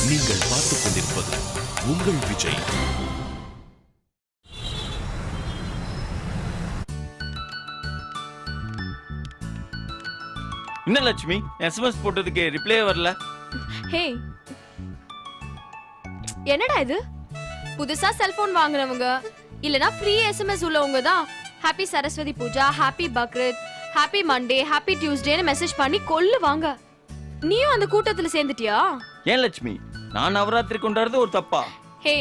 நீங்கள் பார்த்துக் கொண்டிருப்பது உங்கள் விஜய். என்ன லட்சுமி, எஸ்எம்எஸ் போட்டதுக்கு ரிப்ளை வரல? ஹே, என்னடா இது? புதுசா செல்போன் வாங்குறவங்க இல்லனா ஃப்ரீ எஸ்எம்எஸ் உள்ளவங்க தான் happy Saraswati Puja, happy Bakrid, happy Monday, happy டியூஸ்டேன்னு மெசேஜ் பண்ணி கொல்லுவாங்க. நீயும் அந்த கூட்டத்துல சேர்ந்துட்டியா? ஏன் லட்சுமி, நான் நவராத்திரி கொண்டாடுறது ஒரு தப்பா? ஹே,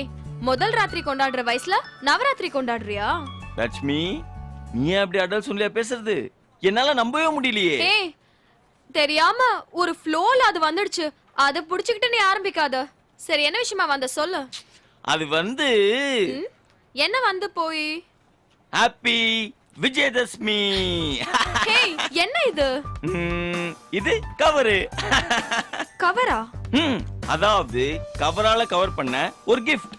முதல் ராத்திரி கொண்டாடுற வயசுல நவராத்திரி கொண்டாடுறியா? லட்சுமி, நீ அப்படி அடல் சொல்லியா பேசுறது? என்னால நம்பவே முடியலையே. ஹே, தெரியாம ஒரு ஃப்ளோல அது வந்துடுச்சு. அத புடிச்சிக்கிட்டு நீ ஆரம்பிக்காத. சரி, என்ன விஷயமா வந்த சொல்லு. அது வந்து என்ன வந்து போய் ஹாப்பி விஜயதசமி. ஹே, என்ன இது? இது கவரு. கவரா? அதாவது கவரால கவர் பண்ண ஒரு கிஃப்ட்.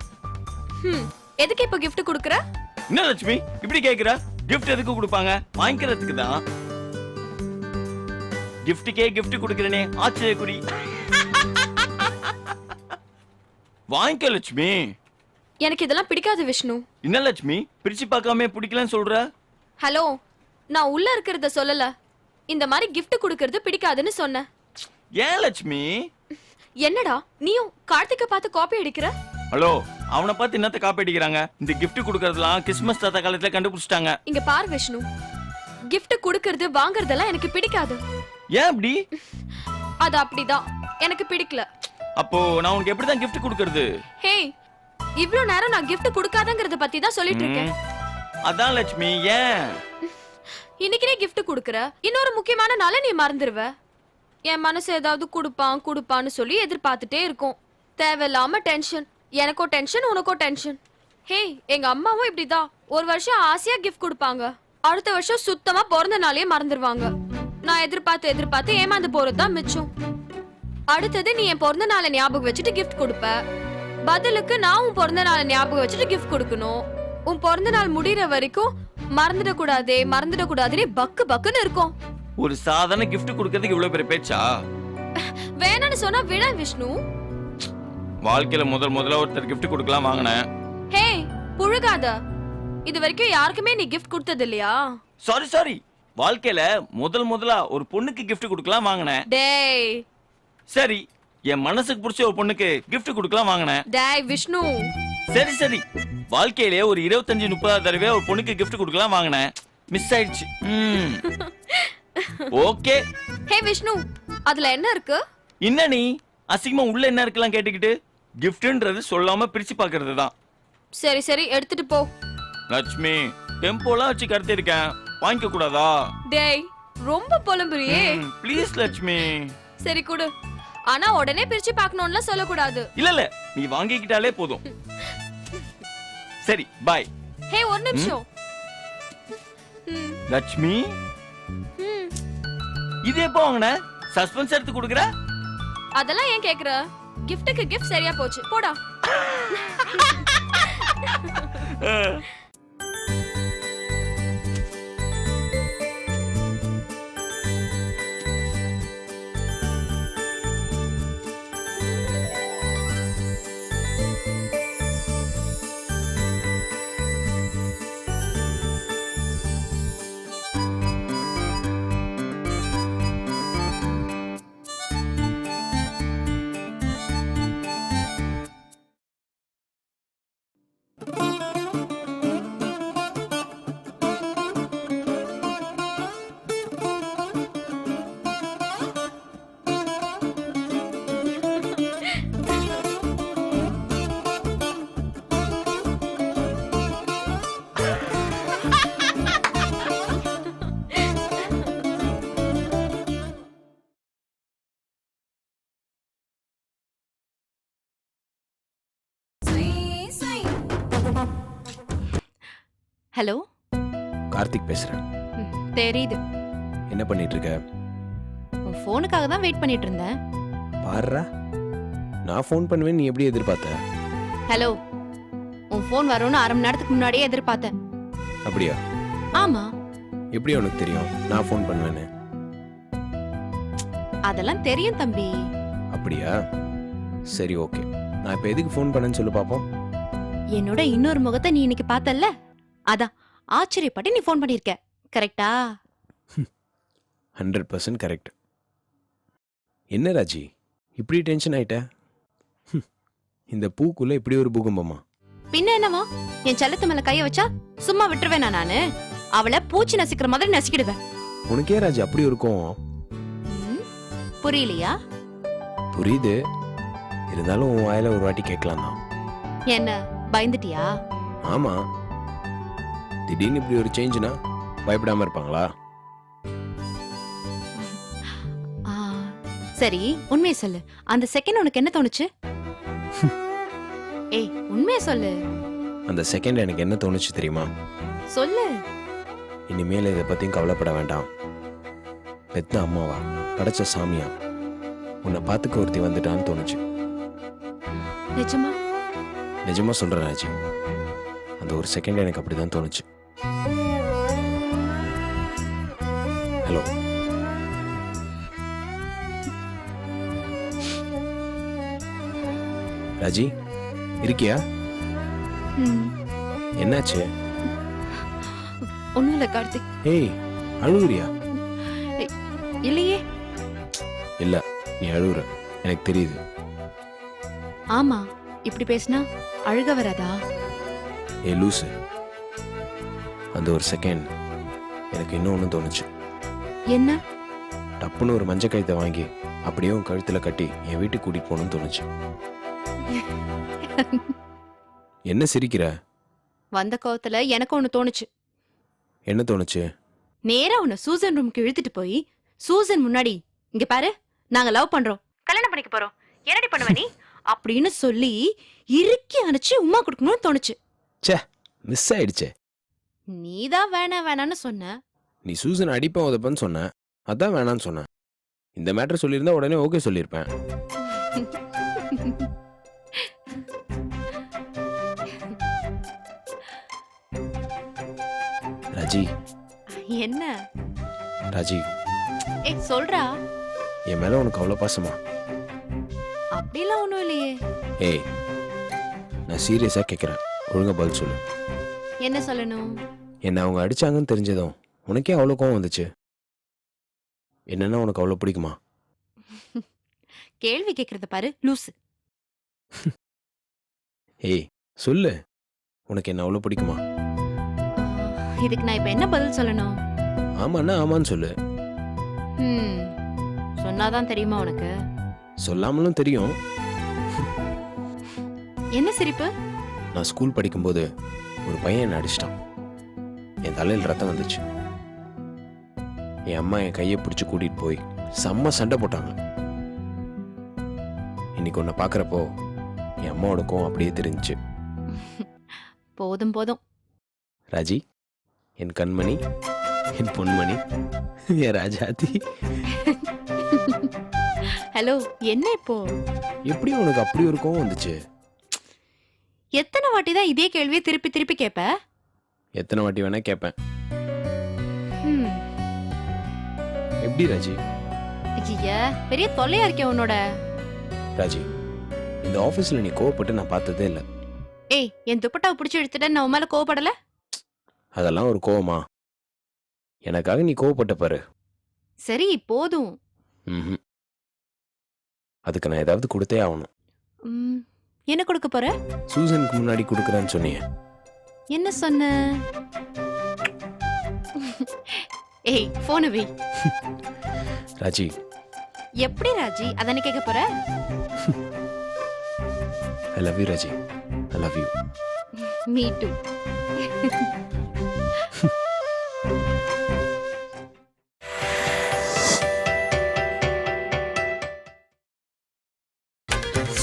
எதுக்கு இப்ப gift குடுக்குற? என்ன லட்சுமி இப்படி கேக்குற? gift எதுக்கு கொடுப்பாங்க? வாங்கிக்கிறதுக்கு தான். கிஃப்ட்டுக்கே gift கொடுக்கறனே, ஆச்சரியக்குறி. வாங்கிக்க லட்சுமி. எனக்கு இதெல்லாம் பிடிக்காது விஷ்ணு. என்ன லட்சுமி, பிரிச்சு பார்க்காம பிடிக்கலன்னு சொல்ற? ஹலோ, நான் உள்ள இருக்கிறத சொல்லல. இந்த மாதிரி gift குடுக்கிறது பிடிக்காதுன்னு சொன்னேன். ஏன் லட்சுமி? என்னடா நீயும் கார்த்திகை பார்த்து காப்பி அடிக்கிற? ஹலோ, அவனை பார்த்து என்னத்த காப்பி அடிக்கிறாங்க? இந்த gift கொடுக்கறதெல்லாம் கிறிஸ்மஸ் தாத்தா காலத்துல கண்டுபிடிச்சிட்டாங்க. இங்க பாரு விஷ்ணு, gift குடுக்கிறது வாங்குறதெல்லாம் எனக்கு பிடிக்காது. ஏன் அப்படி? அது அப்படிதான், எனக்கு பிடிக்கல. அப்போ நான் உனக்கு எப்படிதான் gift கொடுக்கறது? ஹே, இவ்ளோ நேரம் நான் gift குடுக்காதங்கறத பத்தி தான் சொல்லிட்டு இருக்கேன். அதான் லட்சுமி, ஏன் இன்னைக்கு நீ gift குடுக்குற, இன்னொரு முக்கியமான நாளை நீ மறந்துடுவ. என் மனசு ஏதாவது குடுப்பான்னு சொல்லி எதிர்பார்த்துட்டே இருக்கும். தேவையில்லாம டென்ஷன். எனக்கோ டென்ஷன், உனக்கோ டென்ஷன். ஹே, எங்க அம்மாவும் இப்படிதான். ஒரு வருஷம் ஆசையா gift கொடுப்பாங்க, அடுத்த வருஷம் சுத்தமா பிறந்த நாளையே மறந்துடுவாங்க. நான் எதிர்பார்த்து ஏமாந்து போறதுதான் மிச்சம். அடுத்தது நீ என் பிறந்த நாளை ஞாபகம் வச்சுட்டு gift கொடுப்ப. பதிலுக்கு நான் உன் பிறந்த நாளை ஞாபகம் வச்சுட்டு gift கொடுக்கணும். உன் பிறந்த நாள் முடிகிற வரைக்கும் மறந்துடக்கூடாதுன்னு பக்குன்னு இருக்கும். ஒரு சாதாரண gift கொடுக்கிறதுக்கு இவ்வளவு பெரிய பேச்சா? வேணான்னு சொன்னா விட விஷ்ணு. வாழ்க்கையில முதல்ல ஒருத்தர் gift கொடுக்கலாம் வாங்கினேன். ஹே, புழுகாத. இது வரைக்கும் யாருக்குமே நீ gift கொடுத்தது இல்லையா? சாரி, வாழ்க்கையில முதலா ஒரு பொண்ணுக்கு gift கொடுக்கலாம் வாங்கினேன். டேய், சரி, என் மனசுக்கு பிடிச்ச ஒரு பொண்ணுக்கு gift கொடுக்கலாம் வாங்கினேன். டேய் விஷ்ணு. சரி, வாழ்க்கையிலே ஒரு 25-30 தடவை ஒரு பொண்ணுக்கு gift கொடுக்கலாம் வாங்கினேன். மிஸ் ஆயிடுச்சு. ஓகே. ஹே விஷ்ணு, அதுல என்ன இருக்கு? என்ன நீ அசிங்கமா உள்ள என்ன இருக்கலாம் கேட்டுக்கிட்டு? giftன்றது சொல்லாம பிரிச்சு பாக்குறது தான். சரி, எடுத்துட்டு போ. லட்சுமி, டெம்போலாம் வச்சு கடத்தி இருக்கேன், வாங்கிக்க கூடாதா? டேய், ரொம்ப புலம்புறியே. ப்ளீஸ் லட்சுமி. சரி குடு, ஆனா உடனே பிரிச்சு பார்க்கணும்ல சொல்லக்கூடாது. இல்ல நீ வாங்கிக்கிட்டாலே போதும். சரி, பாய். ஹே, ஒரு நிமிஷம். லட்சுமி, இது எப்போ வாங்கின? சஸ்பென்ஸ் எடுத்து கொடுக்குற? அதெல்லாம் ஏன் கேக்குற? கிஃப்ட்டுக்கு கிஃப்ட் சரியா போச்சு, போடா. ஹலோ, கார்த்திக் பேசுறேன். தெரியுது. என்ன பண்ணிட்டு இருக்க? உன் ஃபோனுக்காக தான் வெயிட் பண்ணிட்டு இருந்தேன். பாருடா, நான் ஃபோன் பண்ணுவேன், நீ எப்படி எதிர்பார்த்த? ஹலோ, உன் ஃபோன் வரும்னு அரை மணி நேரத்துக்கு முன்னாடியே எதிர்பார்த்தேன். அப்படியா? ஆமா. எப்படி உனக்கு தெரியும் நான் ஃபோன் பண்ணுவேன்னு? அதெல்லாம் தெரியும் தம்பி. அப்படியா? சரி ஓகே, நான் இப்போ எதுக்கு ஃபோன் பண்ணேன்னு சொல்லு பார்ப்போம். என்னோட இன்னொரு முகத்தை நீ இன்னைக்கு பார்த்தல்ல, அதான் ஆச்சரியப்பட்டு நீ ஃபோன் பண்ணிருக்க. கரெக்டா? 100% கரெக்ட். என்ன ராஜி இப்படி டென்ஷன் ஆயிட்ட? இந்த பூக்குள்ள இப்படி ஒரு பூகம்பமா? பின்ன என்னவா, என் செல்லத்து மேல கைய வச்சா சும்மா விட்டுருவேனா நானு? அவளை பூச்சி நசிக்கிற மாதிரி நசிக்கிடுவேன். உனக்கே ராஜி அப்படி இருக்கும்? ம், புரியலையா? புரியுது, இருந்தாலும் உன் வாயில ஒரு வாட்டி கேட்கலாம் தான். என்ன பயந்துட்டியா? ஆமா, திடீர்னு இப்படி ஒரு சேஞ்சுனா பயப்படாம இருப்பாங்களா? ஆ, சரி உண்மையை சொல்லு, அந்த செகண்ட் உனக்கு என்ன தோணுச்சு? ஏய் உண்மையை சொல்லு. அந்த செகண்ட் எனக்கு என்ன தோணுச்சு தெரியுமா? சொல்லு. இனிமேல் இதை பத்தியும் கவலைப்பட வேண்டாம். பெத்த அம்மாவா படைச்ச சாமியா உன்னை பார்த்துக்க ஒருத்தி வந்துட்டான்னு தோணுச்சு. நிஜமா? நிஜமா சொல்றேன் ராஜி, அந்த ஒரு செகண்ட் எனக்கு அப்படிதான் தோணுச்சு. ஹலோ, ராஜி இருக்கியா? ம், என்னாச்சு? ஒண்ணும் இல்ல கார்த்திக். ஏய் அழுகுறியா? இல்லையே. இல்ல, நீ அழுகுற எனக்கு தெரியுது. ஆமா, இப்படி பேசினா அழுக வராதா? ஏ லூசு, அந்த ஒரு செகண்ட் எனக்கு இன்னொன்னு தோணுச்சு. என்ன? டப்புன்னு ஒரு மஞ்சள் கயித்தை வாங்கி அப்படியே உன் கழுத்துல கட்டி என் வீட்டுக்கு கூட்டிட்டு போகணும்னு தோணுச்சு. என்ன சிரிக்கிற? வந்த கோவத்துல எனக்கு ஒண்ணு தோணுச்சு. என்ன தோணுச்சு? நேரா உன்னை சூசன் ரூமுக்கு இழுத்துட்டு போய் சூசன் முன்னாடி, இங்க பாரு நாங்க லவ் பண்றோம், கல்யாணம் பண்ணிக்க போறோம், என்னடி பண்ணுவ நீ அப்படின்னு சொல்லி இறுக்கி அணைச்சு உமா கொடுக்கணும்னு தோணுச்சு. ச்சே, மிஸ் ஆயிடுச்சே. நீதான் வேணாம் வேணான்னு சொன்ன. நீ சூசன் அடிப்பேன் உதப்பன்னு சொன்ன, அதான் வேணான்னு சொன்னேன். இந்த மேட்டர் சொல்லியிருந்தா உடனே ஓகே சொல்லியிருப்பேன். ராஜி. என்ன? ராஜி, ஏய் சொல்றா. என் மேல உனக்கு அவ்வளோ பாசமா? அப்படிலாம் ஒண்ணும் இல்லையே. ஏய், நான் சீரியஸா கேட்குறேன், ஒழுங்கா பதில் சொல்லு. என்ன சொல்லணும்? என்னை அவங்க அடிச்சாங்கன்னு தெரிஞ்சதும் உனக்கே அவ்வளோ கோவம் வந்துச்சு? என்னன்னா உனக்கு அவ்வளோ பிடிக்குமா? கேள்வி கேக்குறத பாரு லூசு. ஏய் சொல்லு, உனக்கு என்ன அவ்வளோ பிடிக்குமா? இதுக்கு நான் இப்ப என்ன பதில் சொல்லணும்? ஆமான்னா ஆமான்னு சொல்லு. ம், சொன்னாதான் தெரியுமா உனக்கு? சொல்லாமலும் தெரியும். என்ன சிரிப்பு? நான் ஸ்கூல் படிக்கும்போது ஒரு பையன் என்னை அடிச்சிட்டான். என் தலையில் ரத்தம் வந்துச்சு. என் அம்மா என் கையை பிடிச்சி கூட்டிட்டு போய் செம்ம சண்டை போட்டாங்க. இன்னைக்கு உன்னை பார்க்குறப்போ என் அம்மாவோட கோவம் அப்படியே தெரிஞ்சுச்சு. போதும் போதும். ராஜி, என் கண்மணி, என் பொன்மணி, என் ராஜாதி. ஹலோ, என்ன இப்போ? எப்படி உனக்கு அப்படி ஒரு கோவம் வந்துச்சு? எத்தனை வாட்டி தான் இதே கேள்வியை திருப்பி திருப்பி கேட்ப? எத்தனை வாட்டி வேணா கேட்பேன். ம், எப்படி ராஜி? ஐயா பெரிய தொல்லையா இருக்கே உன்னோட. ராஜி, இந்த ஆஃபீஸில் நீ கோவப்பட்டு நான் பார்த்ததே இல்லை. ஏய், என் துப்பட்டாவை பிடிச்சி எடுத்துட்ட நான் உன் மேல கோவப்படல? அதெல்லாம் ஒரு கோவமா? எனக்காக நீ கோவப்பட்ட பாரு. சரி போதும். ம்ஹும். அதுக்கு நான் ஏதாவது கொடுத்தே ஆகணும். ம், என்ன கொடுக்க போற? சூசனுக்கு முன்னாடி கொடுக்குறேன்னு சொன்னீங்க. என்ன சொன்ன? ஏய் போன வை. ராஜி. எப்படி ராஜி அதானே கேட்க போற? I love you Raji, I love you. Me too.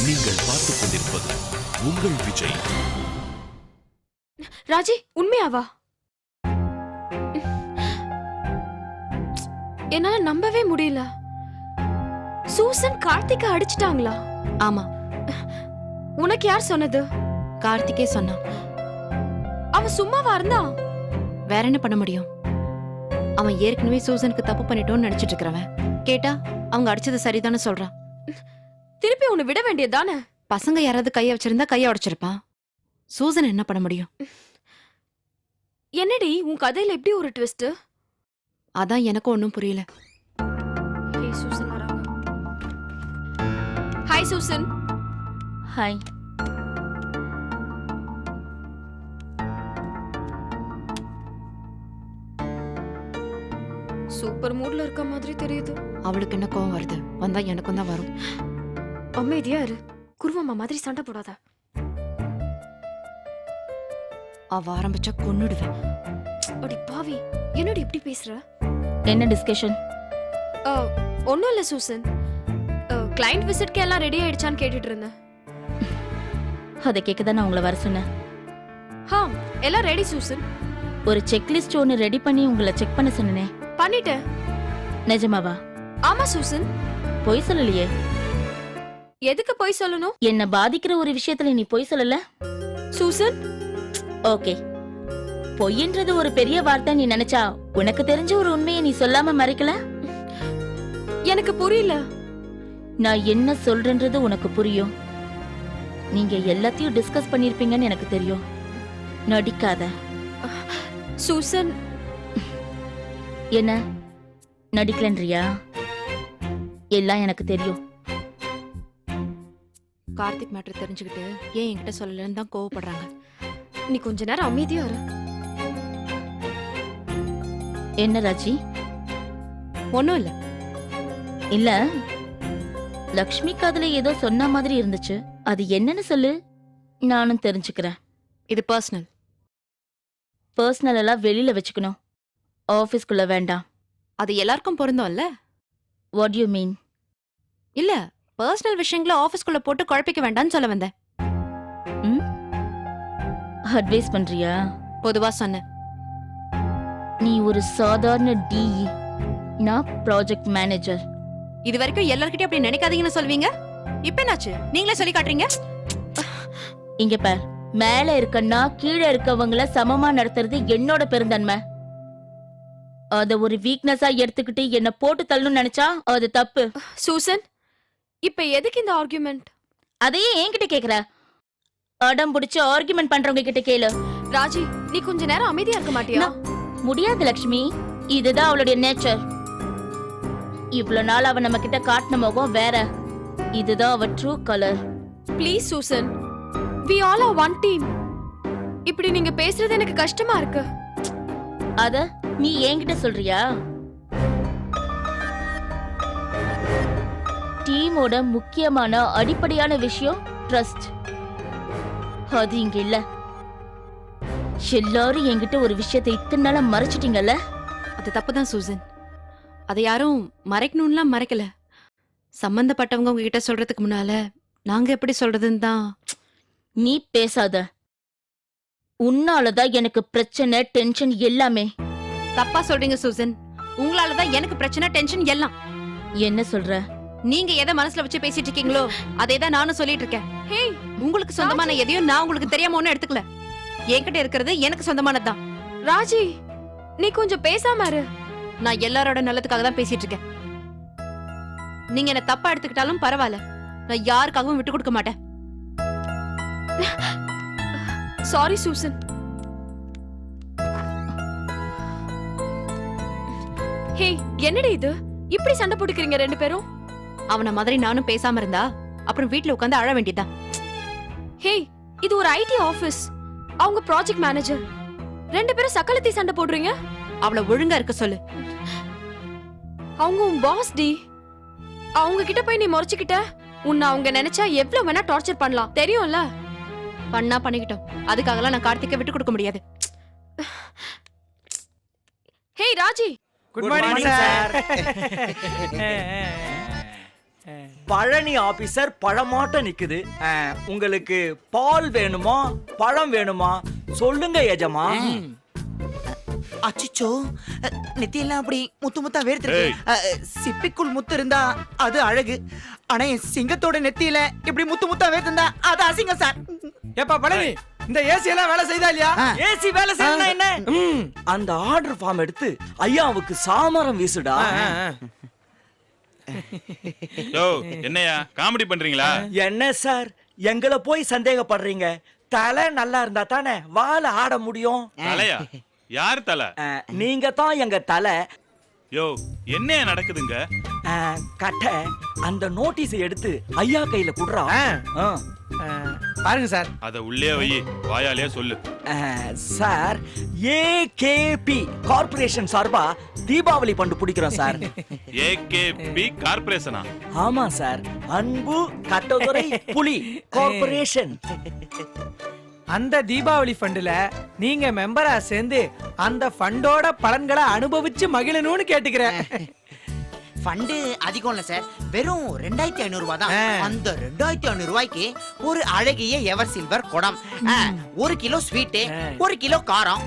நீங்கள் பார்த்துக் கொண்டிருப்பது உங்கள் விஜய். ராஜி உண்மையாவா? என்னால நம்பவே முடியல. சூசன் கார்த்திகை அடிச்சிட்டாங்களா? ஆமா. உனக்கு யார் சொன்னது? கார்த்திகே சொன்னான். அவன் சும்மாவா இருந்தா? வேற என்ன பண்ண முடியும்? அவன் ஏற்கனவே சூசனுக்கு தப்பு பண்ணிட்டோன்னு நினைச்சிட்டு இருக்கிறவன் கேட்டா அவங்க அடிச்சது சரிதானே சொல்றான். திருப்பி உன்னை விட வேண்டியதுதானே? பசங்க யாராவது கைய வச்சிருந்தா கைய உடைச்சிருப்பான். சூசன் என்ன பண்ண முடியும்? என்னடி உன் கதையில எப்படி ஒரு ட்விஸ்ட்? அதான் எனக்கும் ஒன்னும் புரியல. ஹே சூசன் வராங்க. Hi Susan. ஹாய். சூப்பர் மூட்ல இருக்க மாதிரி தெரியுது. அவளுக்கு என்ன கோவம் வருது? வந்தா எனக்கும் தான் வரும். அமைதியா இரு. குருவம்மா மாதிரி சண்டை போடாத. அவ ஆரம்பிச்சா கொன்னுடுவேன். அடி பாவி, என்னடி இப்படி பேசுற? என்ன டிஸ்கஷன்? ஒன்னும் இல்ல சூசன். கிளையண்ட் விசிட்க்கு எல்லாம் ரெடி ஆயிடுச்சான்னு கேட்டுட்டு இருந்தேன். அதை கேட்க தான் நான் உங்களை வர சொன்னேன். எல்லாம் ரெடி சூசன். ஒரு செக்லிஸ்ட் ஒன்று ரெடி பண்ணி உங்களை செக் பண்ண சொன்னேனே, பண்ணிட்டேன். நிஜமாவா? ஆமா சூசன். பொய் சொல்லலையே. எதுக்கு போய் சொல்லணும்? என்ன பாதிக்கிற ஒரு விஷயத்துல நீ பொய் சொல்லல சூசன். ஓகே, பொய்ன்றது ஒரு பெரிய வார்த்தை நீ நினைச்சா உனக்கு தெரிஞ்ச ஒரு உண்மையை நீ சொல்லாம மறைக்கல. எனக்கு புரியல. நான் என்ன சொல்றேன்றது உனக்கு புரியும். நீங்க எல்லாத்தையும் டிஸ்கஸ் பண்ணிருப்பீங்கன்னு எனக்கு தெரியும். நடிக்காத சூசன். என்ன நடிக்கலன்றியா? எல்லாம் எனக்கு தெரியும். கார்த்திக் மேட்டர் தெரிஞ்சுக்கிட்டு ஏன் என்கிட்ட சொல்லலன்னு தான் கோவப்படுறாங்க. நீ கொஞ்ச நேரம் அமைதியா இரு. என்ன ராஜி? ஒன்னும் இல்ல. இல்ல, லக்ஷ்மி காதுல ஏதோ சொன்ன மாதிரி இருந்துச்சு. அது என்னன்னு சொல்லு, நானும் தெரிஞ்சுக்கிறேன். இது பர்சனல். பர்சனல் எல்லாம் வெளியில வச்சுக்கணும், ஆபீஸ்க்குள்ள வேண்டாம். அது எல்லாருக்கும் பொருந்தும்ல. What you mean? இல்ல, பர்சனல் விஷயங்களை ஆபீஸ்க்குள்ள போட்டு குழப்பிக்க வேண்டாம்னு சொல்ல வந்தேன். அட்வைஸ் பண்றியா? பொதுவா சொன்னேன். நீ ஒரு சாதாரண டிஇ, நான் ப்ராஜெக்ட் மேனேஜர். இது வரைக்கும் எல்லார்கிட்டயும் அப்படி நினைக்காதீங்கன்னு சொல்வீங்க. இப்ப என்னாச்சு? நீங்களே சொல்லி காட்டுறீங்க. இங்க பார், மேல இருக்கன்னா கீழே இருக்கவங்கள சமமா நடத்துறது என்னோட பெருந்தன்மை. அத ஒரு வீக்னஸா எடுத்துக்கிட்டு என்ன போட்டு தள்ளணும்னு நினைச்சா அது தப்பு. சூசன், இப்ப எதுக்கு இந்த ஆர்குமெண்ட்? அதையே என்கிட்ட கேக்குற? அடம் பிடிச்சு ஆர்குமெண்ட் பண்றவங்க கிட்ட கேளு. ராஜி, நீ கொஞ்ச நேரம் அமைதியா இருக்க மாட்டியா? முடியாது லக்ஷ்மி, இதுதான் அவளுடைய நேச்சர். இவ்வளவு நாள் அவ நம்ம கிட்ட காட்டின முகம் வேற, இதுதான் அவ true colour. Please Susan, we all are one team. இப்படி நீங்க பேசுறது எனக்கு கஷ்டமா இருக்கு. அத நீ என்கிட்ட சொல்றியா? டீமோட முக்கியமான அடிப்படையான விஷயம் ட்ரஸ்ட். அது இங்க இல்ல. எல்லாரும் என்கிட்ட ஒரு விஷயத்தை இத்தனை நாளா மறைச்சிட்டீங்கல்ல. அது தப்புதான் சூசன். அதை யாரும் மறைக்கணும்லாம் மறைக்கல. சம்பந்தப்பட்டவங்க உங்ககிட்ட சொல்றதுக்கு முன்னால நாங்க எப்படி சொல்றதுன்னு தான். நீ பேசாத. உன்னாலதான் எனக்கு பிரச்சனை, டென்ஷன் எல்லாமே. தப்பா சொல்றீங்க சூசன். உங்களாலதான் எனக்கு பிரச்சனை, டென்ஷன் எல்லாம். என்ன சொல்ற? நீங்க எதை மனசுல வச்சு பேசிட்டு இருக்கீங்களோ அதேதான் நானும் சொல்லிட்டு இருக்கேன். ஹே, உங்களுக்கு சொந்தமான எதையும் நான் உங்களுக்கு தெரியாம ஒண்ணும் எடுத்துக்கல. என்கிட்ட இருக்கிறது எனக்கு சொந்தமானதுதான். ராஜி, நீ கொஞ்சம் பேசாம இரு. நான் எல்லாரோட நல்லதுக்காக தான் பேசிட்டு இருக்கேன். நீங்க என்ன தப்பா எடுத்துக்கிட்டாலும் பரவாயில்ல, நான் யாருக்காகவும் விட்டு கொடுக்க மாட்டேன். Sorry Susan. ஹே, என்னடி இது? இப்படி சண்டை போட்டுக்கிறீங்க ரெண்டு பேரும்? அவன மாதிரி நானும் பேசாம இருந்தா அப்புறம் வீட்ல உட்கார்ந்து அழ வேண்டியதுதான். ஹே, இது ஒரு ஐடி ஆபீஸ். அவங்க ப்ராஜெக்ட் மேனேஜர். ரெண்டு பேரும் சக்கலத்தி சண்டை போடுறீங்க. அவளை ஒழுங்கா இருக்க சொல்லு. அவங்க உன் பாஸ் டி. அவங்க கிட்ட போய் நீ முறைச்சுக்கிட்ட, உன்னை அவங்க நினைச்சா எவ்வளவு வேணா டார்ச்சர் பண்ணலாம், தெரியும்ல? பண்ணா பண்ணிக்கிட்டோம். அதுக்காகலாம் நான் கார்த்திகை விட்டு கொடுக்க முடியாது. Hey Raji. Good morning sir. Palani officer பழமாட்ட நிக்குது. உங்களுக்கு பால் வேணுமா பழம் வேணுமா சொல்லுங்க எஜமா. அச்சிச்சோ, நெத்தியெல்லாம் அப்படி முத்து முத்தா வேர்த்திருக்கு. சிப்பிக்குள் முத்து இருந்தா அது அழகு. ஆனா என் சிங்கத்தோட நெத்தியில இப்படி முத்து முத்தா வேர்த்திருந்தா அது அசிங்கம் சார். ஏப்பா பழனி, இந்த ஏசி எல்லாம் வேலை செய்தா இல்லையா? ஏசி வேலை செய்யணும்னா என்ன? அந்த ஆர்டர் ஃபார்ம் எடுத்து ஐயாவுக்கு சாமரம் வீசுடா. யோ என்னையா காமெடி பண்றீங்களா? என்ன சார் எங்களை போய் சந்தேகப்படுறீங்க? தலை நல்லா இருந்தா தானே வாழ ஆட முடியும். தலையா? யார் தலை? நீங்க தான் எங்க தலை. யோ என்னையா நடக்குதுங்க? கட்ட அந்த நோட்டீஸ் எடுத்து ஐயா கையில குடுறா. பாருங்க சார். அத உள்ளே வை, வாயாலே சொல்லு. சார் ஏகேபி கார்ப்பரேஷன் சார்பா தீபாவளி பண்டு பிடிக்கிறோம் சார். ஏகேபி கார்ப்பரேஷனா? ஆமா சார், அன்பு கட்டதுரை புலி கார்ப்பரேஷன். அந்த தீபாவளி ஃபண்டுல நீங்க மெம்பரா சேர்ந்து அந்த ஃபண்டோட பலன்களை அனுபவிச்சு மகிழணும்னு கேட்டுக்கிறேன். ஃபண்டு அதிகம் இல்ல சார், வெறும் 2500 ரூபாய் தான். அந்த 2500 ரூபாய்க்கு ஒரு அழகிய எவர் சில்வர் குடம், 1 கிலோ ஸ்வீட், 1 கிலோ காரம்,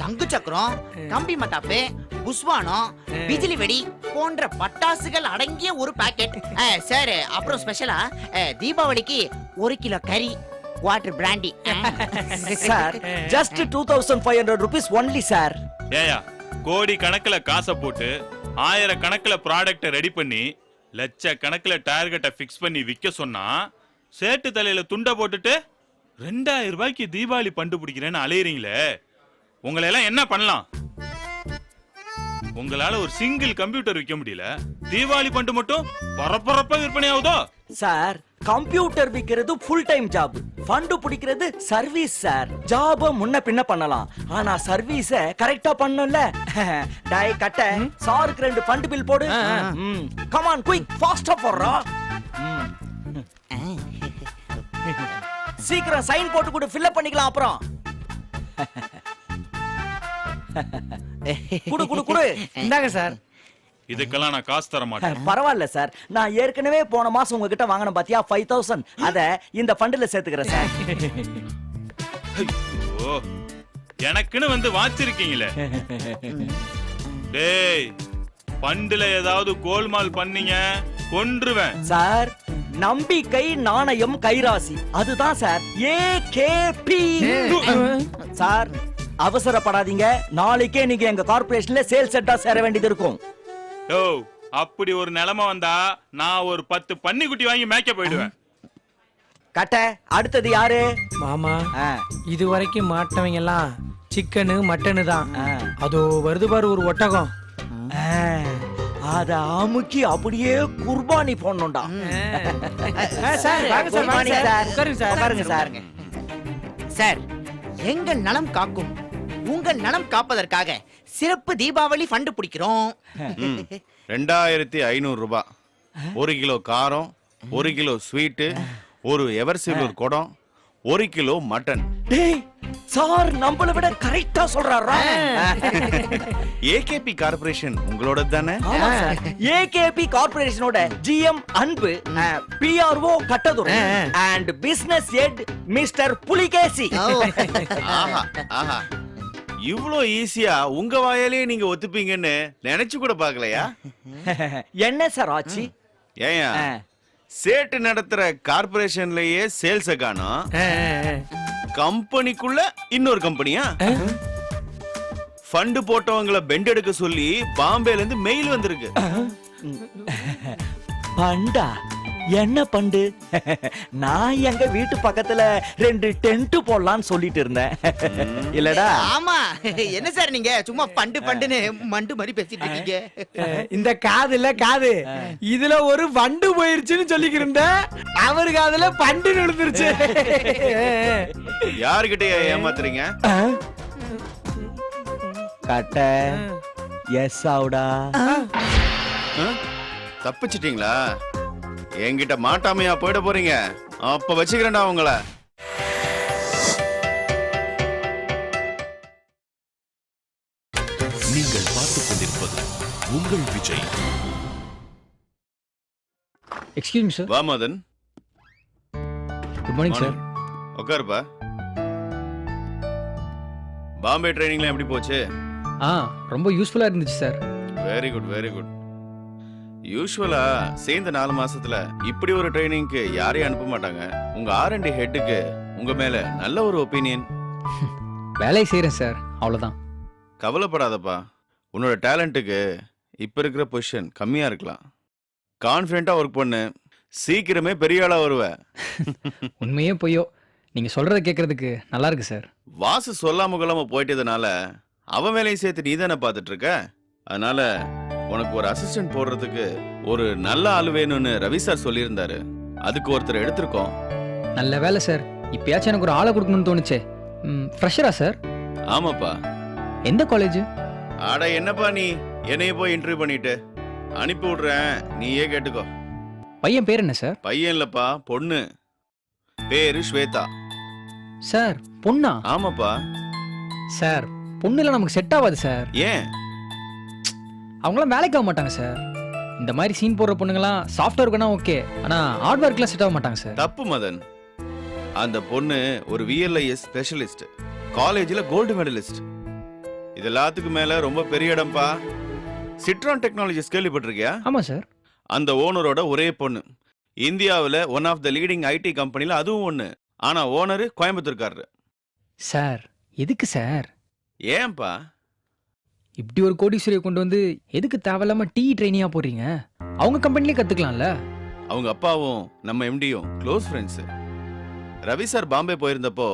சங்கு சக்கரம், கம்பி மத்தாப்பு, புஷ்வானம், பிஜிலி வெடி போன்ற பட்டாசுகள் அடங்கிய ஒரு பாக்கெட் சார். அப்புறம் ஸ்பெஷலா தீபாவளிக்கு 1 கிலோ கறி, water brandy. Sir just 2500 rupees only sir. ஏயா கோடி கணக்குல காசை போட்டு 1000 கணக்குல ப்ராடக்ட ரெடி பண்ணி லட்ச கணக்குல டார்கெட்டை ஃபிக்ஸ் பண்ணி விற்க சொன்னா சேட்டு தலையில துண்டை போட்டுட்டு 2000 ரூபாய்க்கு தீபாவளி பண்டு பிடிக்கிறேன்னு அலையறீங்களே, உங்களை எல்லாம் என்ன பண்ணலாம்? உங்களால ஒரு சிங்கிள் கம்ப்யூட்டர் விற்க முடியல, தீபாவளி பண்டு மட்டும் பரபரப்பா விற்பனை ஆகுதோ? சார் கம்ப்யூட்டர் விக்கிறது ஃபுல் டைம் ஜாப், ஃபண்டு பிடிக்கிறது சர்வீஸ் சார். ஜாப முன்ன பின்ன பண்ணலாம், ஆனா சர்வீஸ கரெக்டா பண்ணணும்ல. டேய் கட்ட, சாருக்கு 2 ஃபண்ட் பில் போடு. கம் ஆன் குயிக், ஃபாஸ்டா போடுறா. சீக்கிரம் சைன் போட்டு கூட ஃபில் அப் பண்ணிக்கலாம். அப்புறம் குடு குடு குடு. இந்தாங்க சார். இதுக்கெல்லாம் நான் காசு தர மாட்டேன். பரவாயில்ல சார், நான் ஏற்கனவே போன மாசம் உங்ககிட்ட வாங்கின பாத்தியா 5000, அத இந்த ஃபண்டுல சேர்த்துக்கிறேன் சார். ஐயோ, எனக்குன்னு வந்து வாச்சிருக்கீங்களே. டேய் பண்டுல ஏதாவது கோல்மால் பண்ணீங்க கொன்றுவேன் சார். நம்பிக்கை நாணயம் கைராசி, அதுதான் சார் ஏகேபி. சார் அவசரப்படாதீங்க, நாளைக்கே நீங்க எங்க கார்ப்பரேஷன்ல சேல்ஸ் செட்டா சேர வேண்டியது இருக்கும். ஓ அப்படி ஒரு நிலைமை வந்தா நான் ஒரு 10 பன்னிக்குட்டி வாங்கி மேய்க்க போயிடுவேன். கட்ட அடுத்தது யாரு? மாமா, இது வரைக்கும் மாட்டவங்க எல்லாம் சிக்கனு மட்டனு தான். அதோ வருது பாரு ஒரு ஒட்டகம், அத அமுக்கி அப்படியே குர்பானி போடணும்டா. சார் வாங்க சார், வாங்க சார். உட்காருங்க சார், பாருங்க சார். சார் எங்கள் நலம் காக்கும் உங்கள் நலம் காப்பதற்காக சிறப்பு தீபாவளி ஃபண்டு பிடிக்கிறோம். 2500 ரூபாய், 1 கிலோ காரம், 1 கிலோ ஸ்வீட்டு, ஒரு எவர் சில்வர் குடம், 1 கிலோ மட்டன். டேய் சார் நம்மள விட கரெக்டா சொல்றாரா? ஏகேபி கார்ப்பரேஷன் உங்களோட தானே? ஏகேபி கார்ப்பரேஷனோட GM Anbu, PRO Kattadurai and business head mister Pulikesi. ஆஹா ஆஹா, இவ்ளோ ஈஸியா உங்க வாயாலே நீங்க ஒத்துப்பீங்கன்னு நினைச்சு கூட பாக்கலையா? என்ன சார் ஆச்சு? ஏயா சேட்டு நடத்துற கார்ப்பரேஷன்லயே சேல்ஸ காணோம், கம்பெனிக்குள்ள இன்னொரு கம்பெனியா? ஃபண்டு போட்டவங்களை பெண்ட் எடுக்க சொல்லி பாம்பேல இருந்து மெயில் வந்திருக்கு. பண்டா? என்ன பண்டு? நான் எங்க வீட்டு பக்கத்துல 2 டென்ட் போடலாம்னு சொல்லிட்டு இருந்தேன். இல்லடா? ஆமா. என்ன சார் நீங்க சும்மா பண்டு பண்டுன்னு மண்டு மாதிரி பேசிட்டு இருக்கீங்க? இந்த காது இல்ல காது, இதுல ஒரு வண்டு போயிருச்சுன்னு சொல்லிக்கிருந்த, அவரு காதுல பண்டு விழுந்துருச்சு. யாருகிட்ட ஏமாத்துறீங்க? கட்ட எஸ் ஆவுடா. தப்பிச்சிட்டீங்களா? என்கிட்ட மாட்டாமையா போயிட போறீங்க? அப்ப வச்சுக்கிறேன்டா உங்களை. நீங்கள் பார்த்துக் கொண்டிருப்பது உங்கள் விஜய். Excuse me sir. வா மதன். Good morning sir. உட்காருப்பா. பாம்பே ட்ரைனிங்லாம் எப்படி போச்சு? ரொம்ப யூஸ்ஃபுல்லா இருந்துச்சு sir. Very good very good. யூஸ்வலா சேர்ந்த 4 மாசத்துல இப்படி ஒரு ட்ரைனிங்க்கு யாரையும் அனுப்ப மாட்டாங்க. உங்க R&D ஹெட்டுக்கு உங்க மேல நல்ல ஒரு ஒப்பீனியன். வேலை செய்யறேன் சார், அவ்வளவுதான். கவலைப்படாதப்பா, உன்னோட டேலண்ட்டுக்கு இப்ப இருக்கிற பொசிஷன் கம்மியா இருக்கலாம், கான்ஃபிடென்ட்டா ஒர்க் பண்ணு, சீக்கிரமே பெரிய ஆளா வருவ. உண்மையே பொய்யோ நீங்க சொல்றத கேட்கறதுக்கு நல்லா இருக்கு சார். வாசு சொல்லாம கொள்ளாம போயிட்டதுனால அவன் வேலையும் சேர்த்து நீ தானே பார்த்துட்டு இருக்க. அதனால உனக்கு ஒரு அசிஸ்டன்ட் போடுறதுக்கு ஒரு நல்ல ஆளு வேணும்னு ரவி சார் சொல்லியிருந்தாரு. அதுக்கு ஒருத்தர் எடுத்திருக்கோம். நல்ல வேலை சார். இப்பயாச்சும் எனக்கு ஒரு ஆளை கொடுக்கணும்னு தோணுச்சே. ஃப்ரெஷரா சார்? ஆமாப்பா. எந்த காலேஜ்? ஆட என்னப்பா நீ என்னைய போய் இன்டர்வியூ பண்ணிட்டு அனுப்பி விடுறேன், நீயே கேட்டுக்கோ. பையன் பேர் என்ன சார்? பையன் இல்லப்பா, பொண்ணு. பேரு ஸ்வேதா. சார் பொண்ணா? ஆமாப்பா. சார் பொண்ணுல நமக்கு செட் ஆகாது சார். ஏன்? அவங்களாம் வேலைக்கு ஆக மாட்டாங்க சார். இந்த மாதிரி சீன் போடுற பொண்ணுங்களாம் சாஃப்ட்வேர்க்குனா ஓகே, ஆனா ஹார்ட் ஒர்க்லாம் செட் ஆக மாட்டாங்க சார். தப்பு மதன். அந்த பொண்ணு ஒரு VLIS ஸ்பெஷலிஸ்ட், காலேஜ்ல கோல்டு மெடலிஸ்ட். இது எல்லாத்துக்கும் மேல ரொம்ப பெரிய இடம்பா. Citroen technologies கேள்விப்பட்டிருக்கியா? ஆமா சார். அந்த ஓனரோட ஒரே பொண்ணு. இந்தியாவில் one of the leading IT கம்பெனில அதுவும் ஒண்ணு. ஆனா ஓனர் கோயம்புத்தூர்காரரு. சார் எதுக்கு சார்? ஏன்பா? இப்படி ஒரு கோடீஸ்வரியை கொண்டு வந்து எதுக்கு தேவையில்லாம ட்ரெயினியா போடுறீங்க? அவங்க கம்பெனிலே கத்துக்கலாம்ல. அவங்க அப்பாவும் நம்ம MDயும் close friends. Ravi sir Bombay போயிருந்தப்போ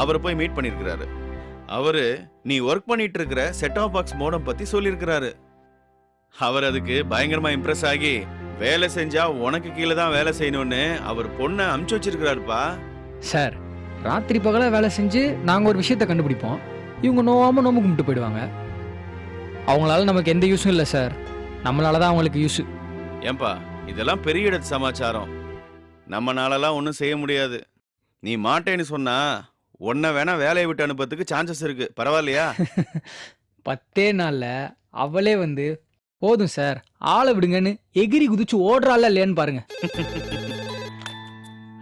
அவரை போய் மீட் பண்ணியிருக்கிறாரு. அவரு நீ ஒர்க் பண்ணிட்டு இருக்கிற செட் ஆஃப் பாக்ஸ் மோடம் பத்தி சொல்லியிருக்கிறாரு. அவர் அதுக்கு பயங்கரமா இம்ப்ரெஸ் ஆகி வேலை செஞ்சா உனக்கு கீழே தான் வேலை செய்யணும்னு அவர் பொண்ணை அமுச்சு வச்சிருக்கிறாருப்பா. சார் ராத்திரி பகல வேலை செஞ்சு நாங்க ஒரு விஷயத்த கண்டுபிடிப்போம், இவங்க நோவாம நோம்பு கும்பிட்டு போயிடுவாங்க. அவங்களால நமக்கு எந்த யூஸும் இல்லை சார், நம்மளால தான் அவங்களுக்கு யூஸ். ஏன்பா இதெல்லாம் பெரிய இடத்து சமாச்சாரம், நம்மனாலலாம் ஒன்றும் செய்ய முடியாது. நீ மாட்டேன்னு சொன்னா உன்னை வேணா வேலையை விட்டு அனுப்புறதுக்கு சான்சஸ் இருக்கு, பரவாயில்லையா? 10 நாள்ல அவளே வந்து போதும் சார் ஆளை விடுங்கன்னு எகிரி குதிச்சு ஓடுறாள் இல்லையான்னு பாருங்க.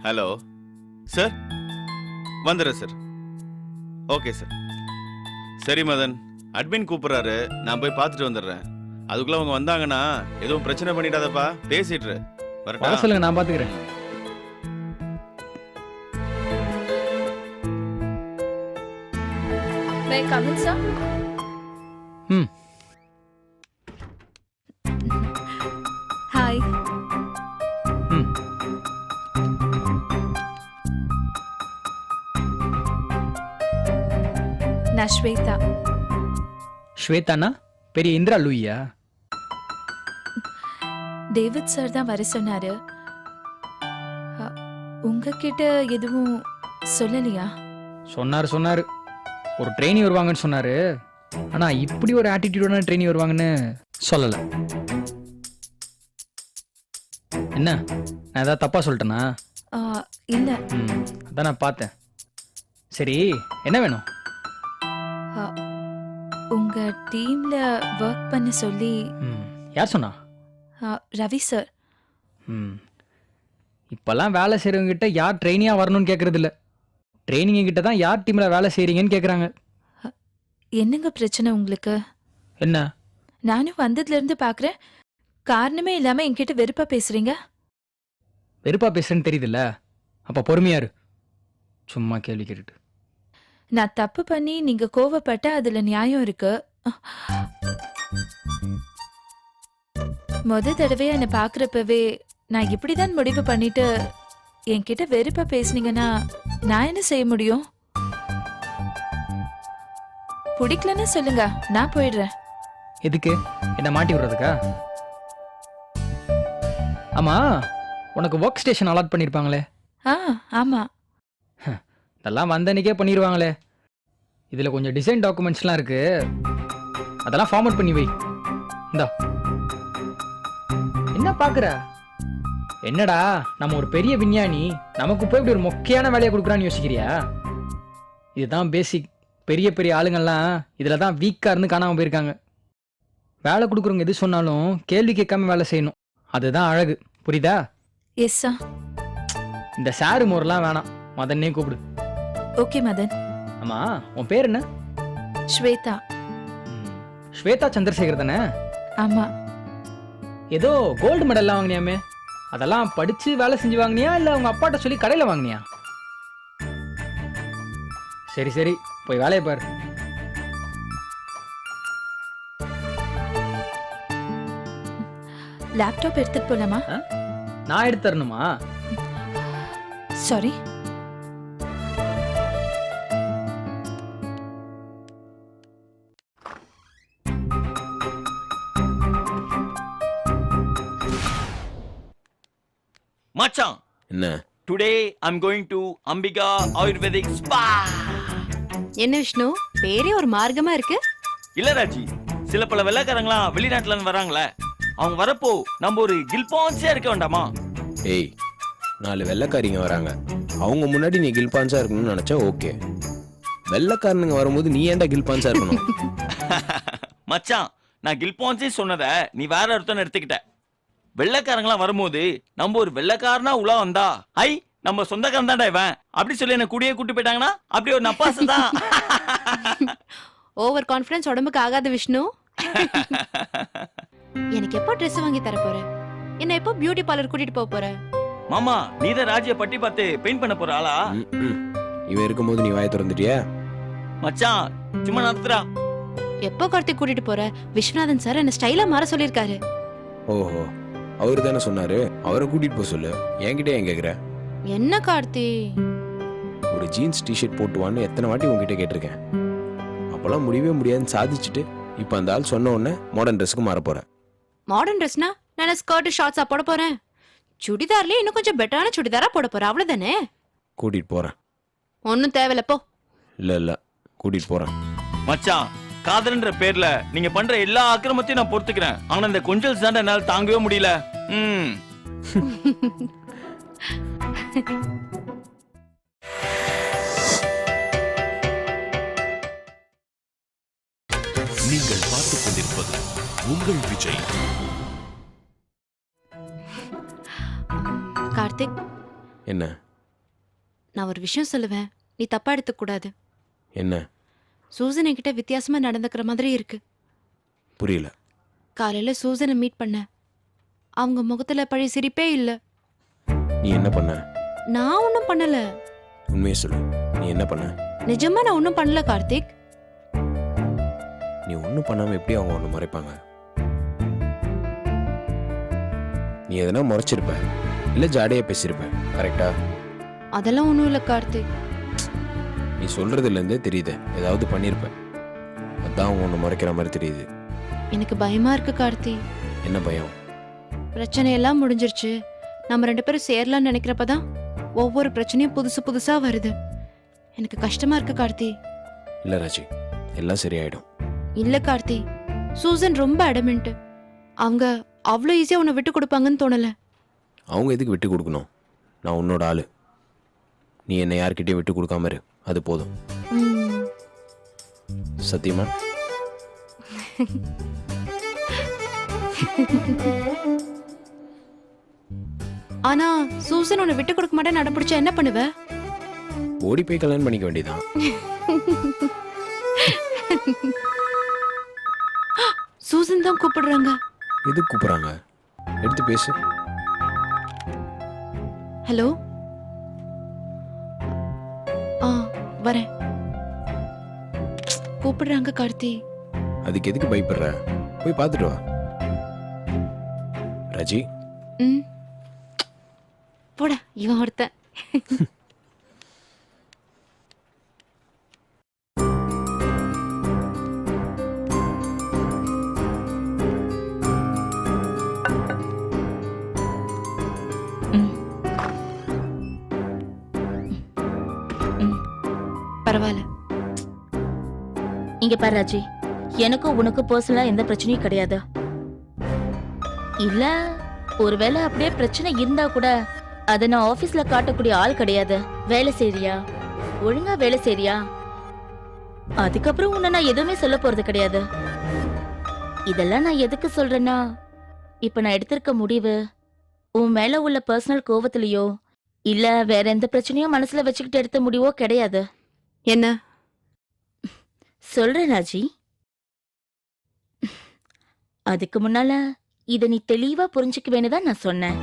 ஹலோ சார், வந்துடுறேன் சார். Okay sir. சரி மதன், அட்மின் கூப்பிடுறாரு, நான் போய் பார்த்துட்டு வந்துடுறேன். அதுக்குள்ள அவங்க வந்தாங்கன்னா எதுவும் பிரச்சனை பண்ணிடாதப்பா, பேசிட்டு வர வரட்டா? சொல்லுங்க, நான் பாத்துக்கிறேன். May I come in, sir? ம். Hi. ம். நான் ஸ்வேதா. ஸ்வேதானா பெரிய இந்திரா லூயியா? டேவிட் சார் தான் வர சொன்னாரு. உங்ககிட்ட எதுவும் சொல்லலையா? சொன்னாரு ஒரு ட்ரெயினி வருவாங்கன்னு சொன்னாரு. ஆனா இப்படி ஒரு ஆட்டிடியூடான ட்ரெயினி வருவாங்கன்னு சொல்லல. என்ன நான் ஏதாவது தப்பா சொல்லிட்டேனா? இல்ல. அதான் நான் பார்த்தேன். சரி என்ன வேணும்? உங்க டீம்ல ஒர்க் பண்ண சொல்லி. யார் சொன்னா? ரவி சார். இப்பெல்லாம் வேலை செய்யறவங்க கிட்ட யார் ட்ரெயினியா வரணும்னு கேட்கறது இல்ல, ட்ரைனிங் கிட்ட தான் யார் டீம்ல வேலை செய்றீங்கன்னு கேக்குறாங்க. என்னங்க பிரச்சனை உங்களுக்கு? என்ன? நானும் வந்ததுல இருந்து பாக்குறேன், காரணமே இல்லாம என்கிட்ட வெறுப்பா பேசுறீங்க. வெறுப்பா பேசுறேன்னு தெரியுதுல்ல, அப்ப பொறுமையா இரு. சும்மா கேள்வி கேட்டுட்டு. நான் தப்பு பண்ணி நீங்க கோவப்பட்ட அதுல நியாயம் இருக்கு. தடவையா என்னை பாக்குறப்பவே நான் இப்படிதான் முடிவு பண்ணிட்டு என்கிட்ட வெறுப்பா பேசுனீங்கன்னா நான் என்ன செய்ய முடியும்? பிடிக்கலன்னு சொல்லுங்க, நான் போயிடுறேன். எதுக்கு? என்ன மாட்டி விடுறதுக்கா? ஆமா, உனக்கு ஒர்க் ஸ்டேஷன் அலாட் பண்ணிருப்பாங்களே? ஆமா. இதெல்லாம் வந்தன்னைக்கே பண்ணிடுவாங்களே. இதுல கொஞ்சம் டிசைன் டாக்குமெண்ட்ஸ்லாம் இருக்கு, அதெல்லாம் ஃபார்மட் பண்ணி வை. இந்தா. என்ன பாக்குற? என்னடா நம்ம ஒரு பெரிய விஞ்ஞானி, நமக்கு போய் இப்படி ஒரு மொக்கையான வேலையை கொடுக்குறான்னு யோசிக்கிறியா? இதுதான் பேசிக். பெரிய பெரிய ஆளுங்கள்லாம் இதுல தான் வீக்கா இருந்து காணாம போயிருக்காங்க. வேலை கொடுக்குறவங்க எது சொன்னாலும் கேள்வி கேட்காம வேலை செய்யணும், அதுதான் அழகு. புரியுதா? Yes sir. இந்த சாரு மோர்லாம் வேணாம், மதனே கூப்பிடு. ஓகே மதன். ஆமா, உன் பேர் என்ன? ஸ்வேதா. ஸ்வேதா சந்திரசேகர் தானே? ஆமா. ஏதோ கோல்டு மெடல்லாம் வாங்கினியாமே, அதெல்லாம் படிச்சு வேலை செஞ்சு வாங்கினியா இல்ல உங்க அப்பாட்ட சொல்லி கடையில வாங்கினியா? சரி சரி, போய் வேலையை பாரு. லேப்டாப் எடுத்துட்டு போலாமா? நான் எடுத்து தரணுமா? சாரி. மச்சான், என்ன today I'm going to Ambika ayurvedic spa. என்ன விஷ்ணு, பேரே ஒரு மார்க்கமா இருக்கு. இல்ல ராஜி, சில பல வெள்ளைக்காரங்களாம் வெளிநாட்டுல இருந்து வராங்களே, அவங்க வரப்போ நம்ம ஒரு கில்பான்ஸே இருக்க வேண்டாமா? ஏய், 4 வெள்ளைக்காரிங்க வராங்க, அவங்க முன்னாடி நீ கில்பான்ஸா இருக்கணும்னு நினைச்சா ஓகே. வெள்ளைக்காரனுங்க வரும்போது நீ ஏன்டா கில்பான்ஸா இருக்கணும்? மச்சான், நான் கில்பான்ஸே சொன்னதை நீ வேற ஒருத்தன் எடுத்துக்கிட்ட. வெள்ளைக்காரங்களாம் வரும்போது நம்ம ஒரு வெள்ளைக்காரனா உலா வந்தா, ஐ நம்ம சொந்தக்காரன் தான்டா இவன் அப்படி சொல்லி என்ன கூடயே கூட்டு போயிட்டாங்கன்னா அப்படி ஒரு நப்பாசு தான். ஓவர் கான்ஃபிடன்ஸ் உடம்புக்கு ஆகாத விஷ்ணு. எனக்கு எப்போ ட்ரெஸ் வாங்கி தர போற? என்ன எப்போ பியூட்டி பார்லர் கூட்டிட்டு போக போற? மாமா, நீதான் ராஜிய பட்டி பார்த்து பெயிண்ட் பண்ண போற ஆளா? இவன் இருக்கும்போது நீ வாயை திறந்துட்டியா? மச்சான் சும்மா நடத்துறா. எப்போ கார்த்திக் கூட்டிட்டு போற? விஸ்வநாதன் சார் என்ன ஸ்டைலா மாற சொல்லிருக்காரு. ஓஹோ, அவரு தானே சொன்னாரு, அவரை கூட்டிட்டு போக சொல்லு. என்கிட்ட ஏன் கேக்குற? என்ன கார்த்தி? ஒரு ஜீன்ஸ் டிஷர்ட் போட்டுவான்னு எத்தனை வாட்டி உங்ககிட்ட கேட்டிருக்கேன். அப்பெல்லாம் முடியவே முடியாதுன்னு சாதிச்சுட்டு இப்ப அந்த ஆள் சொன்ன உடனே மாடர்ன் ட்ரெஸ்க்கு மாற போற. மாடர்ன் ட்ரெஸ்னா நான் ஸ்கர்ட் ஷார்ட்ஸா போட போறேன். சுடிதார்லயே இன்னும் கொஞ்சம் பெட்டரான சுடிதாரா போட போறேன், அவ்வளவுதானே. கூட்டிட்டு போறேன். ஒன்னும் தேவையில்ல போ. இல்ல கூட்டிட்டு போறேன். மச்சான், காதல்ன்ற பேர்ல நீங்க பண்ற எல்லா அக்கிரமத்தையும் நான் பொறுத்துக்கிறேன். ஆனா இந்த கொஞ்சல் தான் என்னால தாங்கவே முடியல. நீங்கள் பார்த்துக் கொண்டிருப்பது உங்கள் விஜய். கார்த்திக், என்ன? நான் ஒரு விஷயம் சொல்லுவேன், நீ தப்பா எடுத்துக்க கூடாது. என்ன? சூசன் என்கிட்ட வித்தியாசமா நடந்துக்கிற மாதிரி இருக்கு. புரியல. காலையில சூசனை மீட் பண்ண, அவங்க முகத்துல பழைய சிரிப்பே இல்ல. நீ என்ன பண்ண? நான் ஒன்னும் பண்ணல. உண்மையை சொல்லு, நீ என்ன பண்ண? நிஜமா நான் ஒன்னும் பண்ணல கார்த்திக். நீ ஒன்னும் பண்ணாம எப்படி அவங்க ஒண்ணு மறைப்பாங்க? நீ எதனா முறைச்சிருப்ப, இல்ல ஜாடையா பேசியிருப்ப, கரெக்டா? அதெல்லாம் ஒண்ணும் இல்ல கார்த்திக். நீ சொல்றதுல இருந்தே தெரியுது ஏதாவது பண்ணிருப்ப. அதான் அவங்க ஒண்ணு முறைக்கிற மாதிரி தெரியுது. எனக்கு பயமா இருக்கு கார்த்தி. என்ன பயம்? பிரச்சனை எல்லாம் முடிஞ்சிருச்சு, நம்ம 2 பேரும் சேரலாம்னு நினைக்கிறப்பதான் ஒவ்வொரு பிரச்சனையும் புதுசு புதுசா வருது. எனக்கு கஷ்டமா இருக்கு கார்த்தி. இல்ல ராஜி, எல்லாம் சரியாயிடும். இல்ல கார்த்தி, சூசன் ரொம்ப அடமெண்ட். அவங்க அவ்வளோ ஈஸியா உன்னை விட்டு கொடுப்பாங்கன்னு தோணல. அவங்க எதுக்கு விட்டு கொடுக்கணும்? நான் உன்னோட ஆளு. நீ என்னை யார்கிட்டயும் விட்டு கொடுக்காம இரு, அது போதும். சத்தியமா? ஆனா சூசன் உன்னை விட்டு கொடுக்க மாட்டேன் நடப்பிடிச்சா என்ன பண்ணுவ? ஓடி போய் கல்யாணம் பண்ணிக்க வேண்டியதான். சூசன் தான் கூப்பிடுறாங்க. எதுக்கு கூப்பிடுறாங்க? எடுத்து பேசு. ஹலோ. வரேன். கூப்பிடுறாங்க கார்த்தி. அதுக்கு எதுக்கு பயப்படுற? போய் பார்த்துட்டு வா. ராஜி. போடா, இவன் ஒருத்தன். பரவாயில்ல. இங்க பாரு ராஜி, எனக்கும் உனக்கு பர்சனலா எந்த பிரச்சனையும் கிடையாது. இல்ல ஒருவேளை அப்படியே பிரச்சனை இருந்தா கூட அத நான் ஆபீஸ்ல காட்டக்கூடிய ஆள் கிடையாது. வேலை செய்றியா, ஒழுங்கா வேலை செய்றியா, அதுக்கப்புறம் உன்னை நான் எதுவுமே சொல்ல போறது கிடையாது. இதெல்லாம் நான் எதுக்கு சொல்றேன்னா, இப்ப நான் எடுத்திருக்க முடிவு உன் மேல உள்ள பர்சனல் கோவத்திலயோ இல்ல வேற எந்த பிரச்சனையும் மனசுல வச்சுக்கிட்டு எடுத்த முடிவோ கிடையாது. என்ன சொல்றேன் ராஜி. அதுக்கு முன்னால இத நீ தெளிவா புரிஞ்சுக்குவேன்னு தான் நான் சொன்னேன்.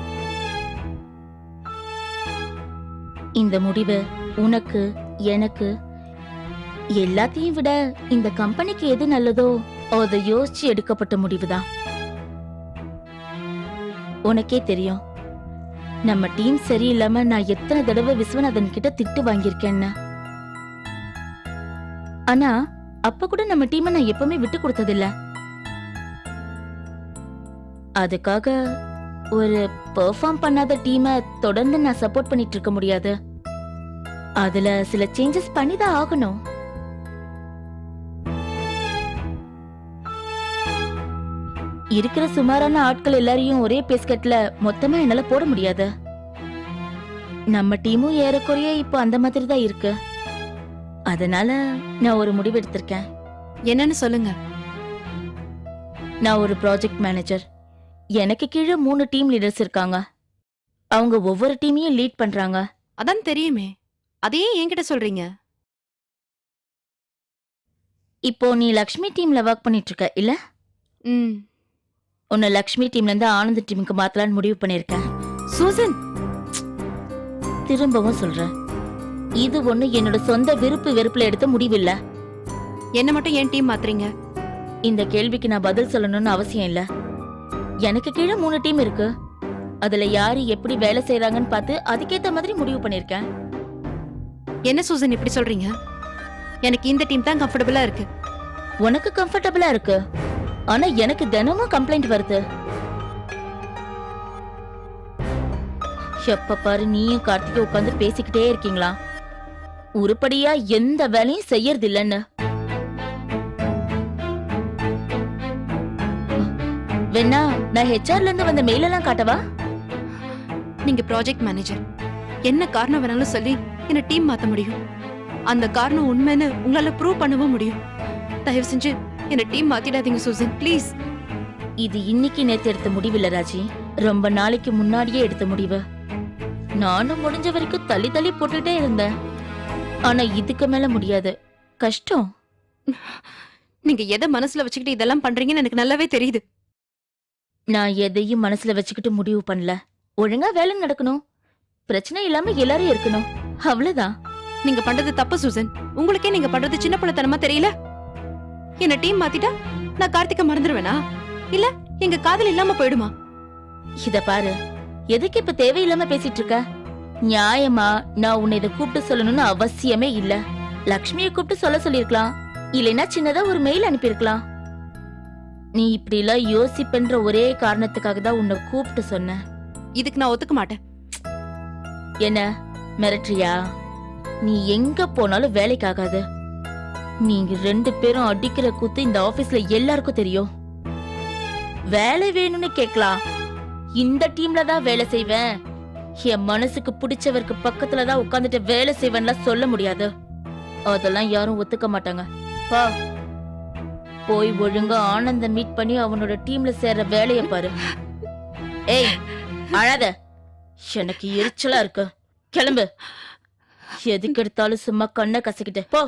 இந்த முடிவு உனக்கு எனக்கு எல்லாத்தையும் விட இந்த கம்பெனிக்கு எது நல்லதோ அதை யோசிச்சு எடுக்கப்பட்ட முடிவுதான். உனக்கே தெரியும் நம்ம டீம் சரியில்லாம நான் எத்தனை தடவை விஸ்வநாதன் கிட்ட திட்டு வாங்கியிருக்கேன்னு. ஆனா அப்ப கூட நம்ம டீமை நான் எப்பவுமே விட்டு கொடுத்ததில்ல. அதுக்காக ஒரு பெர்ஃபார்ம் பண்ணாத டீமை தொடர்ந்து நான் சப்போர்ட் பண்ணிட்டு இருக்க முடியாது. அதுல சில சேஞ்சஸ் பண்ணிதான் ஆகணும். இருக்கிற சுமாரான ஆட்கள் எல்லாரையும் ஒரே பேஸ்கெட்ல மொத்தமா என்னால போட முடியாது. நம்ம டீமும் ஏறக்குறைய இப்போ அந்த மாதிரி தான் இருக்கு. அதனால நான் ஒரு முடிவு எடுத்திருக்கேன். என்னன்னு சொல்லுங்க. நான் ஒரு ப்ராஜெக்ட் மேனேஜர். எனக்கு கீழே 3 டீம் லீடர்ஸ் இருக்காங்க. அவங்க ஒவ்வொரு டீமையும் லீட் பண்றாங்க. அதான் தெரியுமே, அதையே என்கிட்ட சொல்றீங்க? இப்போ நீ லக்ஷ்மி டீம்ல ஒர்க் பண்ணிட்டு இருக்க இல்ல? ம். உன்னை லக்ஷ்மி டீம்ல இருந்து ஆனந்த் டீமுக்கு மாத்தலான்னு முடிவு பண்ணிருக்கேன். சூசன், திரும்பவும் சொல்றேன், இது ஒண்ணு என்னோட சொந்த விருப்பு வெறுப்புல எடுத்த முடிவில்ல. என்ன மட்டும் ஏன் டீம் மாத்துறீங்க? இந்த கேள்விக்கு நான் பதில் சொல்லணும்னு அவசியம் இல்ல. எனக்கு கீழே 3 டீம் இருக்கு. அதுல யாரு எப்படி வேலை செய்யறாங்கன்னு பார்த்து அதுக்கேத்த மாதிரி முடிவு பண்ணிருக்கேன். என்ன சூசன் இப்படி சொல்றீங்க? எனக்கு இந்த டீம் தான் கம்ஃபர்டபிளா இருக்கு. உனக்கு கம்ஃபர்டபிளா இருக்கு, ஆனா எனக்கு தினமும் கம்ப்ளைண்ட் வருது. எப்ப பாரு நீயும் கார்த்திகை உட்கார்ந்து பேசிக்கிட்டே இருக்கீங்களா? உருப்படியா எந்த வேலையும் செய்யறது இல்லன்னு. வேணா நான் ஹெச்ஆர்ல இருந்து வந்த மெயில் எல்லாம் காட்டவா? நீங்க ப்ராஜெக்ட் மேனேஜர், என்ன காரணம் வேணாலும் சொல்லி என்ன டீம் மாத்த முடியும். அந்த காரணம் உண்மைன்னு உங்களால ப்ரூவ் பண்ணவும் முடியும். தயவு செஞ்சு என்ன டீம் மாத்திடாதீங்க சூசன், ப்ளீஸ். இது இன்னைக்கு நேத்து எடுத்த முடிவில்ல ராஜி, ரொம்ப நாளைக்கு முன்னாடியே எடுத்த முடிவு. நானும் முடிஞ்ச வரைக்கும் தள்ளி தள்ளி போட்டுட்டே இருந்தேன். ஆனா இதுக்கு மேல முடியாது, கஷ்டம். நீங்க எதை மனசுல வச்சுக்கிட்டு இதெல்லாம் பண்றீங்கன்னு எனக்கு நல்லாவே தெரியுது. நான் எதையும் மனசுல வச்சுக்கிட்டு முடிவு பண்ணல. ஒழுங்கா வேலை நடக்கணும், பிரச்சனை இல்லாம எல்லாரும் இருக்கணும், அவ்வளவுதான். நீங்க பண்றது தப்பு சூசன். உங்களுக்கே நீங்க பண்றது சின்ன பிள்ளைத்தனமா தெரியல? என்ன டீம் மாத்திட்டா நான் கார்த்திகை மறந்துடுவேனா? இல்ல எங்க காதல் இல்லாம போயிடுமா? இத பாரு, எதுக்கு இப்ப தேவையில்லாம பேசிட்டு இருக்க? நியாயமா நான் உன்னை இதை கூப்பிட்டு சொல்லணும்னு அவசியமே இல்ல. லக்ஷ்மியை கூப்பிட்டு சொல்ல சொல்லிருக்கலாம், இல்லைன்னா சின்னதா ஒரு மெயில் அனுப்பியிருக்கலாம். நீ இப்படி எல்லாம் யோசிப்பென்ற ஒரே காரணத்துக்காக தான் உன்னை கூப்பிட்டு சொன்ன. இதுக்கு நான் ஒத்துக்க மாட்டேன். என்ன மிரட்டுறியா? நீ எங்க போனாலும் வேலைக்கு ஆகாது. நீங்க 2 பேரும் அடிக்கிற கூத்து இந்த ஆபீஸ்ல எல்லாருக்கும் தெரியும். வேலை வேணும்னு கேட்கலாம், இந்த டீம்ல தான் வேலை செய்வேன், என் மனசுக்கு பிடிச்சவருக்கு பக்கத்துல தான் உட்கார்ந்துட்டு வேலை செய்வேன்லாம் சொல்ல முடியாது. அதெல்லாம் யாரும் ஒத்துக்க மாட்டாங்க. பா, போய் ஒழுங்கா ஆனந்த மீட் பண்ணி அவனோட டீம்ல சேர்ற வேலைய பாரு. ஏய் அழாத, எனக்கு எரிச்சலா இருக்கு. கிளம்பு. எதுக்கு எடுத்தாலும் சும்மா கண்ணை கசக்கிட்டு போ.